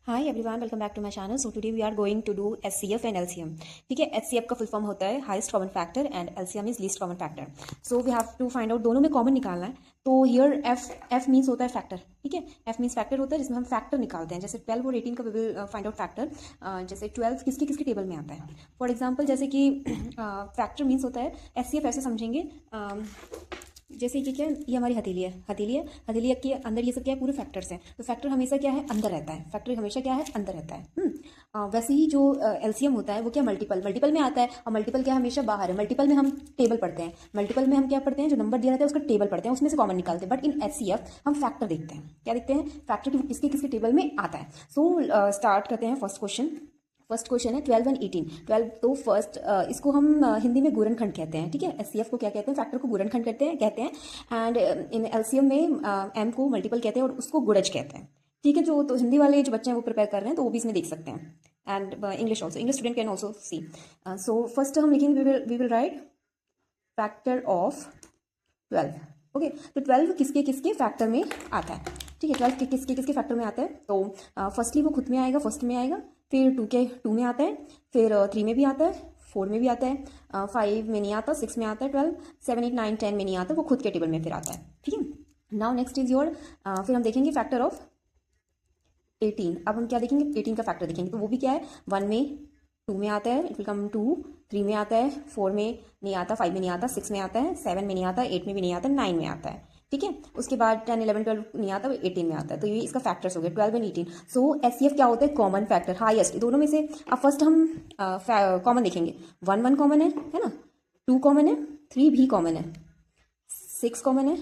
Hi everyone, welcome back to my channel. So today we are going to do HCF and LCM. ठीक है, HCF का full form होता है highest common factor and LCM is least common factor. So we have to find out, दोनों में common निकालना है। तो हियर एफ मीन्स होता है फैक्टर। ठीक है, एफ मीन्स फैक्टर होता है जिसमें हम फैक्टर निकालते हैं। जैसे 12 और 18 का we will find out factor. जैसे 12 किसके किसके टेबल में आता है। फॉर एग्जाम्पल जैसे कि फैक्टर मीन्स होता है, एचसीएफ ऐसे समझेंगे, जैसे कि क्या, ये हमारी हथेली है, हथेली के अंदर ये सब क्या है, पूरे फैक्टर्स हैं। तो फैक्टर हमेशा क्या है, अंदर रहता है। फैक्टर हमेशा क्या है, अंदर रहता है। वैसे ही जो एलसीएम होता है वो क्या, मल्टीपल में आता है। और मल्टीपल क्या, हमेशा बाहर है। मल्टीपल में हम टेबल पढ़ते हैं, मल्टीपल में हम क्या पढ़ते हैं, जो नंबर दिया रहता है उसका टेबल पढ़ते हैं, उसमें से कॉमन निकालते हैं। बट इन एचसीएफ हम फैक्टर देखते हैं। क्या देखते हैं, फैक्टर किसके किसके टेबल में आता है। सो स्टार्ट करते हैं फर्स्ट क्वेश्चन। फर्स्ट क्वेश्चन है 12 एंड 18। 12 तो फर्स्ट, इसको हम हिंदी में गुणनखंड कहते हैं। ठीक है, एचसीएफ को क्या कहते हैं, फैक्टर को गुणनखंड कहते हैं। एंड इन एलसीएम में एम को मल्टीपल कहते हैं और उसको गुणज कहते हैं। ठीक है, जो तो हिंदी वाले जो बच्चे हैं वो प्रिपेयर कर रहे हैं तो वो भी इसमें देख सकते हैं। And English also, English student can also see. So first हम लिखेंगे, we will write factor of 12। Okay, तो 12 किसके किसके फैक्टर में आता है। ठीक है, 12 किसके किसके फैक्टर में आता है। तो फर्स्टली वो खुद में आएगा, फर्स्ट में आएगा, फिर 2 में आता है, फिर 3 में भी आता है, 4 में भी आता है, 5 में नहीं आता, 6 में आता है, 12, 7, 8, 9, 10 में नहीं आता, वो खुद के टेबल में फिर आता है। ठीक है, नाउ नेक्स्ट इज योर, फिर हम देखेंगे फैक्टर ऑफ 18। अब हम क्या देखेंगे, 18 का फैक्टर देखेंगे। तो वो भी क्या है, 1 में, 2 में आता है, इट विल कम 2, 3 में आता है, 4 में नहीं आता, 5 में नहीं आता, 6 में आता है, 7 में नहीं आता, 8 में भी नहीं आता, 9 में आता है। ठीक है, उसके बाद 10, 11, 12 नहीं आता, वो 18 में आता है। तो ये इसका फैक्टर्स हो गए 12 एंड 18। सो एचसीएफ क्या होता है, कॉमन फैक्टर, हाईएस्ट। दोनों में से अब फर्स्ट हम कॉमन देखेंगे। 1 कॉमन है ना, 2 कॉमन है, 3 भी कॉमन है, 6 कॉमन है।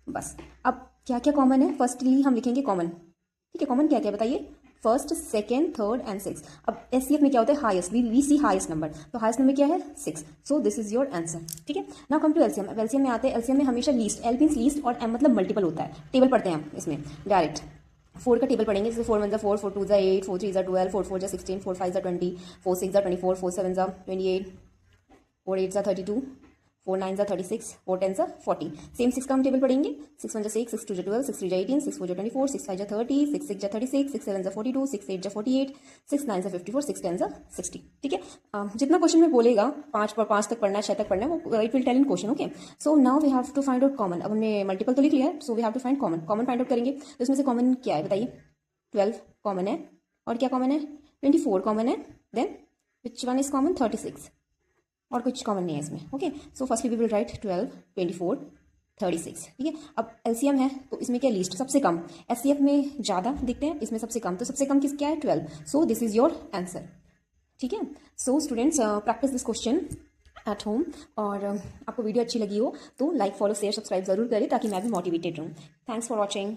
बस अब क्या क्या कॉमन है, फर्स्टली हम लिखेंगे कॉमन। ठीक है, कॉमन क्या क्या बताइए, first, second, third and six. अब एचसीएफ में क्या होता है, highest, we see highest number. तो हाईएस्ट नंबर क्या है, 6। So this is your answer. ठीक है, नाउ कम टू एलसीएम। अब एलसीएम में आते हैं, एलसीएम में हमेशा लीस्ट, एल मीन्स लीस्ट और एम मतलब मल्टीपल होता है। टेबल पढ़ते हैं हम इसमें डायरेक्ट। 4 का टेबल पढ़ेंगे, जैसे 4 1 4, 4 2 8, 4 3 12, 4 4 16, 4 5 20, 4 6 24, 4 7 28, 4 8 32, 4 9 36, 4 10 40। सेम 6 का हम टेबल पढ़ेंगे, 6 1 6, 6 2 12, 6 3 18, 6 4 24, 6 5 30, 6 6 36, 6 7 42, 6 8 48, 6 9 54, 6 10 60। ठीक है, जितना क्वेश्चन में बोलेगा, 5 तक पढ़ना है, 6 तक पढ़ना है, वो it will tell in question. Okay, so now we have to find out common. अब हमने मल्टीपल तो लिख लिया है, so we have to find common. Common find out करेंगे, तो इसमें से कॉमन क्या है बताइए, 12 कॉमन है, और क्या कॉमन है, 24 कॉमन है, then which one is common, 36, और कुछ कॉमन नहीं है इसमें। Okay, so firstly we will write 12, 24, 36। ठीक है, अब एलसीएम है तो इसमें क्या, लीस्ट, सबसे कम। एचसीएफ में ज़्यादा दिखते हैं, इसमें सबसे कम। तो सबसे कम किस क्या है, 12। सो दिस इज योर आंसर। ठीक है, so students practice this question at home. और आपको वीडियो अच्छी लगी हो तो लाइक, फॉलो, शेयर, सब्सक्राइब जरूर करें ताकि मैं भी मोटिवेटेड रहूँ। Thanks for watching.